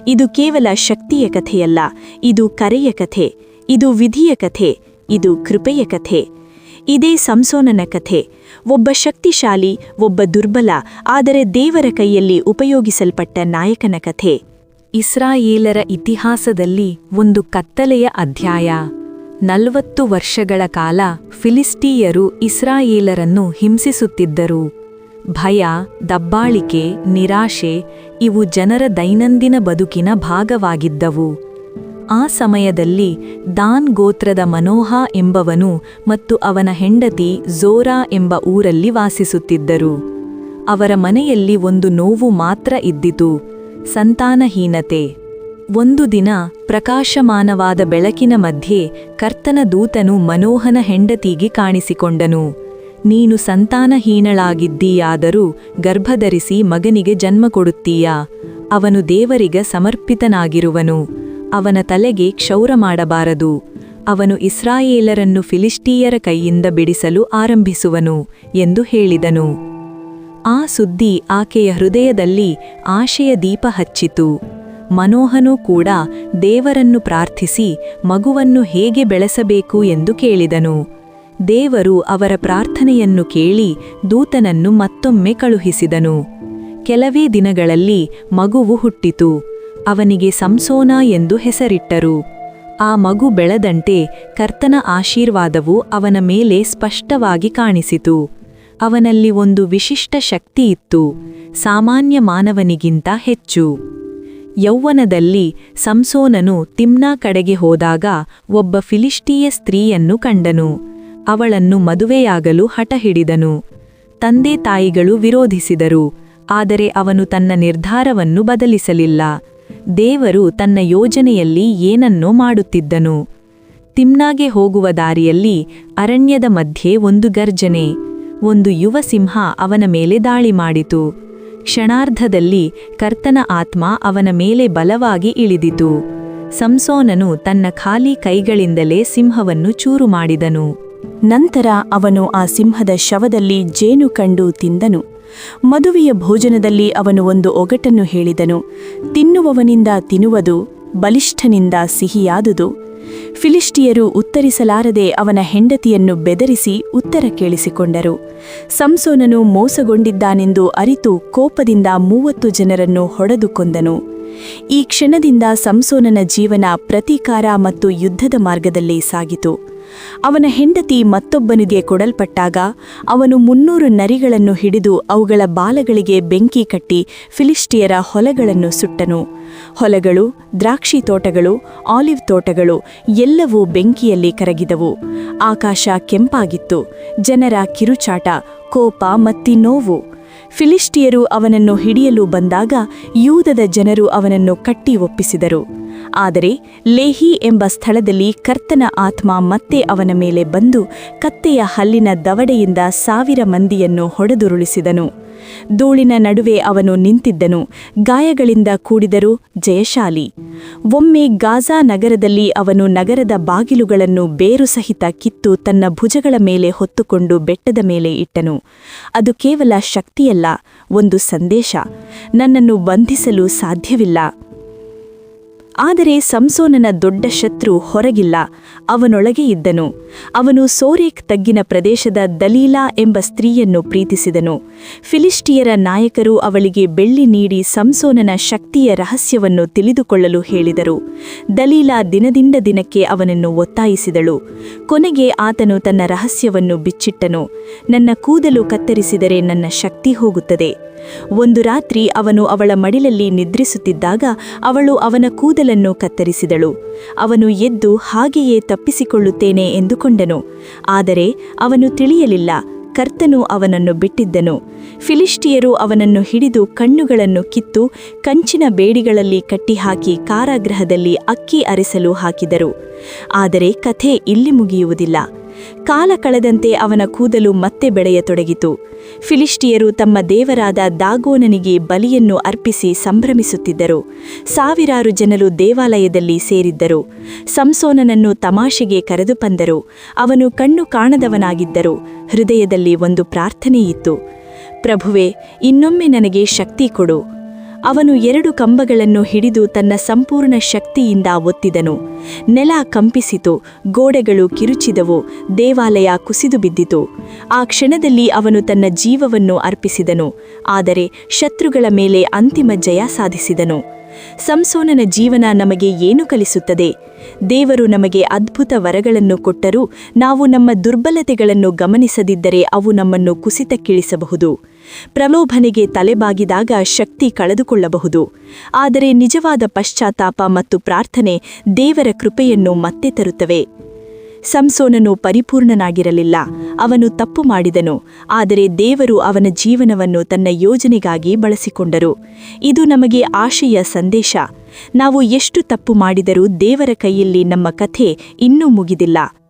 ಇದು ಕೇವಲ ಶಕ್ತಿಯ ಕಥೆಯಲ್ಲ, ಇದು ಕರೆಯ ಕಥೆ, ಇದು ವಿಧಿಯ ಕಥೆ, ಇದು ಕೃಪೆಯ ಕಥೆ. ಇದೇ ಸಂಸೋನನ ಕಥೆ. ಒಬ್ಬ ಶಕ್ತಿಶಾಲಿ, ಒಬ್ಬ ದುರ್ಬಲ, ಆದರೆ ದೇವರ ಕೈಯಲ್ಲಿ ಉಪಯೋಗಿಸಲ್ಪಟ್ಟ ನಾಯಕನ ಕಥೆ. ಇಸ್ರಾಯೇಲರ ಇತಿಹಾಸದಲ್ಲಿ ಒಂದು ಕತ್ತಲೆಯ ಅಧ್ಯಾಯ. 40 ವರ್ಷಗಳ ಕಾಲ ಫಿಲಿಸ್ಟೀಯರು ಇಸ್ರಾಯೇಲರನ್ನು ಹಿಂಸಿಸುತ್ತಿದ್ದರು. ಭಯ, ದಬ್ಬಾಳಿಕೆ, ನಿರಾಶೆ ಇವು ಜನರ ದೈನಂದಿನ ಬದುಕಿನ ಭಾಗವಾಗಿದ್ದವು. ಆ ಸಮಯದಲ್ಲಿ ದಾನ್ ಗೋತ್ರದ ಮನೋಹ ಎಂಬವನು ಮತ್ತು ಅವನ ಹೆಂಡತಿ ಝೋರಾ ಎಂಬ ಊರಲ್ಲಿ ವಾಸಿಸುತ್ತಿದ್ದರು. ಅವರ ಮನೆಯಲ್ಲಿ ಒಂದು ನೋವು ಮಾತ್ರ ಇದ್ದಿತು: ಸಂತಾನಹೀನತೆ. ಒಂದು ದಿನ ಪ್ರಕಾಶಮಾನವಾದ ಬೆಳಕಿನ ಮಧ್ಯೆ ಕರ್ತನ ದೂತನು ಮನೋಹನ ಹೆಂಡತಿಗೆ ಕಾಣಿಸಿಕೊಂಡನು. ನೀನು ಸಂತಾನಹೀನಳಾಗಿದ್ದೀಯಾದರೂ ಗರ್ಭಧರಿಸಿ ಮಗನಿಗೆ ಜನ್ಮ ಕೊಡುತ್ತೀಯಾ? ಅವನು ದೇವರಿಗೆ ಸಮರ್ಪಿತನಾಗಿರುವನು. ಅವನ ತಲೆಗೆ ಕ್ಷೌರ ಮಾಡಬಾರದು. ಅವನು ಇಸ್ರಾಯೇಲರನ್ನು ಫಿಲಿಸ್ಟೀಯರ ಕೈಯಿಂದ ಬಿಡಿಸಲು ಆರಂಭಿಸುವನು ಎಂದು ಹೇಳಿದನು. ಆ ಸುದ್ದಿ ಆಕೆಯ ಹೃದಯದಲ್ಲಿ ಆಶೆಯ ದೀಪ ಹಚ್ಚಿತು. ಮನೋಹನೂ ಕೂಡ ದೇವರನ್ನು ಪ್ರಾರ್ಥಿಸಿ ಮಗುವನ್ನು ಹೇಗೆ ಬೆಳೆಸಬೇಕು ಎಂದು ಕೇಳಿದನು. ದೇವರು ಅವರ ಪ್ರಾರ್ಥನೆಯನ್ನು ಕೇಳಿ ದೂತನನ್ನು ಮತ್ತೊಮ್ಮೆ ಕಳುಹಿಸಿದನು. ಕೆಲವೇ ದಿನಗಳಲ್ಲಿ ಮಗುವು ಹುಟ್ಟಿತು. ಅವನಿಗೆ ಸಂಸೋನ ಎಂದು ಹೆಸರಿಟ್ಟರು. ಆ ಮಗು ಬೆಳೆದಂತೆ ಕರ್ತನ ಆಶೀರ್ವಾದವು ಅವನ ಮೇಲೆ ಸ್ಪಷ್ಟವಾಗಿ ಕಾಣಿಸಿತು. ಅವನಲ್ಲಿ ಒಂದು ವಿಶಿಷ್ಟ ಶಕ್ತಿ ಇತ್ತು, ಸಾಮಾನ್ಯ ಮಾನವನಿಗಿಂತ ಹೆಚ್ಚು. ಯೌವನದಲ್ಲಿ ಸಂಸೋನನು ತಿಮ್ನಾ ಕಡೆಗೆ ಹೋದಾಗ ಒಬ್ಬ ಫಿಲಿಸ್ಟೀಯ ಸ್ತ್ರೀಯನ್ನು ಕಂಡನು. ಅವಳನ್ನು ಮದುವೆಯಾಗಲು ಹಠ ಹಿಡಿದನು. ತಂದೆ ತಾಯಿಗಳು ವಿರೋಧಿಸಿದರು, ಆದರೆ ಅವನು ತನ್ನ ನಿರ್ಧಾರವನ್ನು ಬದಲಿಸಲಿಲ್ಲ. ದೇವರು ತನ್ನ ಯೋಜನೆಯಲ್ಲಿ ಏನನ್ನೋ ಮಾಡುತ್ತಿದ್ದನು. ತಿಮ್ನಾಗೆ ಹೋಗುವ ದಾರಿಯಲ್ಲಿ ಅರಣ್ಯದ ಮಧ್ಯೆ ಒಂದು ಗರ್ಜನೆ. ಒಂದು ಯುವ ಸಿಂಹ ಅವನ ಮೇಲೆ ದಾಳಿ ಮಾಡಿತು. ಕ್ಷಣಾರ್ಧದಲ್ಲಿ ಕರ್ತನ ಆತ್ಮ ಅವನ ಮೇಲೆ ಬಲವಾಗಿ ಇಳಿದಿತು. ಸಂಸೋನನು ತನ್ನ ಖಾಲಿ ಕೈಗಳಿಂದಲೇ ಸಿಂಹವನ್ನು ಚೂರು ಮಾಡಿದನು. ನಂತರ ಅವನು ಆ ಸಿಂಹದ ಶವದಲ್ಲಿ ಜೇನು ಕಂಡು ತಿಂದನು. ಮದುವೆಯ ಭೋಜನದಲ್ಲಿ ಅವನು ಒಂದು ಒಗಟನ್ನು ಹೇಳಿದನು: ತಿನ್ನುವವನಿಂದ ತಿನ್ನುವುದು, ಬಲಿಷ್ಠನಿಂದ ಸಿಹಿಯಾದುದು. ಫಿಲಿಸ್ಟಿಯರು ಉತ್ತರಿಸಲಾರದೆ ಅವನ ಹೆಂಡತಿಯನ್ನು ಬೆದರಿಸಿ ಉತ್ತರ ಕೇಳಿಸಿಕೊಂಡರು. ಸಂಸೋನನು ಮೋಸಗೊಂಡಿದ್ದಾನೆಂದು ಅರಿತು ಕೋಪದಿಂದ 30 ಜನರನ್ನು ಹೊಡೆದು ಕೊಂದನು. ಈ ಕ್ಷಣದಿಂದ ಸಂಸೋನನ ಜೀವನ ಪ್ರತೀಕಾರ ಮತ್ತು ಯುದ್ಧದ ಮಾರ್ಗದಲ್ಲೇ ಸಾಗಿತು. ಅವನ ಹೆಂಡತಿ ಮತ್ತೊಬ್ಬನಿಗೆ ಕೊಡಲ್ಪಟ್ಟಾಗ ಅವನು 300 ನರಿಗಳನ್ನು ಹಿಡಿದು ಅವುಗಳ ಬಾಲಗಳಿಗೆ ಬೆಂಕಿ ಕಟ್ಟಿ ಫಿಲಿಸ್ಟಿಯರ ಹೊಲಗಳನ್ನು ಸುಟ್ಟನು. ಹೊಲಗಳು, ದ್ರಾಕ್ಷಿ ತೋಟಗಳು, ಆಲಿವ್ ತೋಟಗಳು ಎಲ್ಲವೂ ಬೆಂಕಿಯಲ್ಲಿ ಕರಗಿದವು. ಆಕಾಶ ಕೆಂಪಾಗಿತ್ತು. ಜನರ ಕಿರುಚಾಟ, ಕೋಪ ಮತ್ತು ನೋವು. ಫಿಲಿಸ್ಟಿಯರು ಅವನನ್ನು ಹಿಡಿಯಲು ಬಂದಾಗ ಯೂದದ ಜನರು ಅವನನ್ನು ಕಟ್ಟಿ ಒಪ್ಪಿಸಿದರು. ಆದರೆ ಲೇಹಿ ಎಂಬ ಸ್ಥಳದಲ್ಲಿ ಕರ್ತನ ಆತ್ಮ ಮತ್ತೆ ಅವನ ಮೇಲೆ ಬಂದು ಕತ್ತೆಯ ಹಲ್ಲಿನ ದವಡೆಯಿಂದ 1000 ಮಂದಿಯನ್ನು ಹೊಡೆದುರುಳಿಸಿದನು. ಧೂಳಿನ ನಡುವೆ ಅವನು ನಿಂತಿದ್ದನು, ಗಾಯಗಳಿಂದ ಕೂಡಿದರೂ ಜಯಶಾಲಿ. ಒಮ್ಮೆ ಗಾಜಾ ನಗರದಲ್ಲಿ ಅವನು ನಗರದ ಬಾಗಿಲುಗಳನ್ನು ಬೇರು ಸಹಿತ ಕಿತ್ತು ತನ್ನ ಭುಜಗಳ ಮೇಲೆ ಹೊತ್ತುಕೊಂಡು ಬೆಟ್ಟದ ಮೇಲೆ ಇಟ್ಟನು. ಅದು ಕೇವಲ ಶಕ್ತಿಯಲ್ಲ, ಒಂದು ಸಂದೇಶ: ನನ್ನನ್ನು ಬಂಧಿಸಲು ಸಾಧ್ಯವಿಲ್ಲ. ಆದರೆ ಸಂಸೋನನ ದೊಡ್ಡ ಶತ್ರು ಹೊರಗಿಲ್ಲ, ಅವನೊಳಗೆ ಇದ್ದನು. ಅವನು ಸೋರೇಕ್ ತಗ್ಗಿನ ಪ್ರದೇಶದ ದಲೀಲಾ ಎಂಬ ಸ್ತ್ರೀಯನ್ನು ಪ್ರೀತಿಸಿದನು. ಫಿಲಿಸ್ಟಿಯರ ನಾಯಕರು ಅವಳಿಗೆ ಬೆಳ್ಳಿ ನೀಡಿ ಸಂಸೋನನ ಶಕ್ತಿಯ ರಹಸ್ಯವನ್ನು ತಿಳಿದುಕೊಳ್ಳಲು ಹೇಳಿದರು. ದಲೀಲಾ ದಿನದಿಂದ ದಿನಕ್ಕೆ ಅವನನ್ನು ಒತ್ತಾಯಿಸಿದಳು. ಕೊನೆಗೆ ಆತನು ತನ್ನ ರಹಸ್ಯವನ್ನು ಬಿಚ್ಚಿಟ್ಟನು: ನನ್ನ ಕೂದಲು ಕತ್ತರಿಸಿದರೆ ನನ್ನ ಶಕ್ತಿ ಹೋಗುತ್ತದೆ. ಒಂದು ರಾತ್ರಿ ಅವನು ಅವಳ ಮಡಿಲಲ್ಲಿ ನಿದ್ರಿಸುತ್ತಿದ್ದಾಗ ಅವಳು ಅವನ ಕೂದಲನ್ನು ಕತ್ತರಿಸಿದಳು. ಅವನು ಎದ್ದು ಹಾಗೆಯೇ ತಪ್ಪಿಸಿಕೊಳ್ಳುತ್ತೇನೆ ಎಂದುಕೊಂಡನು. ಆದರೆ ಅವನು ತಿಳಿಯಲಿಲ್ಲ, ಕರ್ತನು ಅವನನ್ನು ಬಿಟ್ಟಿದ್ದನು. ಫಿಲಿಸ್ಟಿಯರು ಅವನನ್ನು ಹಿಡಿದು ಕಣ್ಣುಗಳನ್ನು ಕಿತ್ತು ಕಂಚಿನ ಬೇಡಿಗಳಲ್ಲಿ ಕಟ್ಟಿಹಾಕಿ ಕಾರಾಗೃಹದಲ್ಲಿ ಅಕ್ಕಿ ಅರೆಸಲು ಹಾಕಿದರು. ಆದರೆ ಕಥೆ ಇಲ್ಲಿ ಮುಗಿಯುವುದಿಲ್ಲ. ಕಾಲ ಕಳೆದಂತೆ ಅವನ ಕೂದಲು ಮತ್ತೆ ಬೆಳೆಯತೊಡಗಿತು. ಫಿಲಿಸ್ಟಿಯರು ತಮ್ಮ ದೇವರಾದ ದಾಗೋನನಿಗೆ ಬಲಿಯನ್ನು ಅರ್ಪಿಸಿ ಸಂಭ್ರಮಿಸುತ್ತಿದ್ದರು. 1000 ಜನರು ದೇವಾಲಯದಲ್ಲಿ ಸೇರಿದ್ದರು. ಸಂಸೋನನನ್ನು ತಮಾಷೆಗೆ ಕರೆದು ಬಂದರು. ಅವನು ಕಣ್ಣು ಕಾಣದವನಾಗಿದ್ದರು. ಹೃದಯದಲ್ಲಿ ಒಂದು ಪ್ರಾರ್ಥನೆಯಿತ್ತು: ಪ್ರಭುವೇ, ಇನ್ನೊಮ್ಮೆ ನನಗೆ ಶಕ್ತಿ ಕೊಡು. ಅವನು 2 ಕಂಬಗಳನ್ನು ಹಿಡಿದು ತನ್ನ ಸಂಪೂರ್ಣ ಶಕ್ತಿಯಿಂದ ಒತ್ತಿದನು. ನೆಲ ಕಂಪಿಸಿತು, ಗೋಡೆಗಳು ಕಿರುಚಿದವು, ದೇವಾಲಯ ಕುಸಿದು ಬಿದ್ದಿತು. ಆ ಕ್ಷಣದಲ್ಲಿ ಅವನು ತನ್ನ ಜೀವವನ್ನು ಅರ್ಪಿಸಿದನು, ಆದರೆ ಶತ್ರುಗಳ ಮೇಲೆ ಅಂತಿಮ ಜಯ ಸಾಧಿಸಿದನು. ಸಂಸೋನನ ಜೀವನ ನಮಗೆ ಏನು ಕಲಿಸುತ್ತದೆ? ದೇವರು ನಮಗೆ ಅದ್ಭುತ ವರಗಳನ್ನು ಕೊಟ್ಟರೂ ನಾವು ನಮ್ಮ ದುರ್ಬಲತೆಗಳನ್ನು ಗಮನಿಸದಿದ್ದರೆ ಅವು ನಮ್ಮನ್ನು ಕುಸಿತಕ್ಕಿಳಿಸಬಹುದು. ಪ್ರಲೋಭನೆಗೆ ತಲೆಬಾಗಿದಾಗ ಶಕ್ತಿ ಕಳೆದುಕೊಳ್ಳಬಹುದು. ಆದರೆ ನಿಜವಾದ ಪಶ್ಚಾತ್ತಾಪ ಮತ್ತು ಪ್ರಾರ್ಥನೆ ದೇವರ ಕೃಪೆಯನ್ನು ಮತ್ತೆ ತರುತ್ತವೆ. ಸಂಸೋನನು ಪರಿಪೂರ್ಣನಾಗಿರಲಿಲ್ಲ, ಅವನು ತಪ್ಪು ಮಾಡಿದನು, ಆದರೆ ದೇವರು ಅವನ ಜೀವನವನ್ನು ತನ್ನ ಯೋಜನೆಗಾಗಿ ಬಳಸಿಕೊಂಡರು. ಇದು ನಮಗೆ ಆಶೆಯ ಸಂದೇಶ. ನಾವು ಎಷ್ಟು ತಪ್ಪು ಮಾಡಿದರೂ ದೇವರ ಕೈಯಲ್ಲಿ ನಮ್ಮ ಕಥೆ ಇನ್ನೂ ಮುಗಿದಿಲ್ಲ.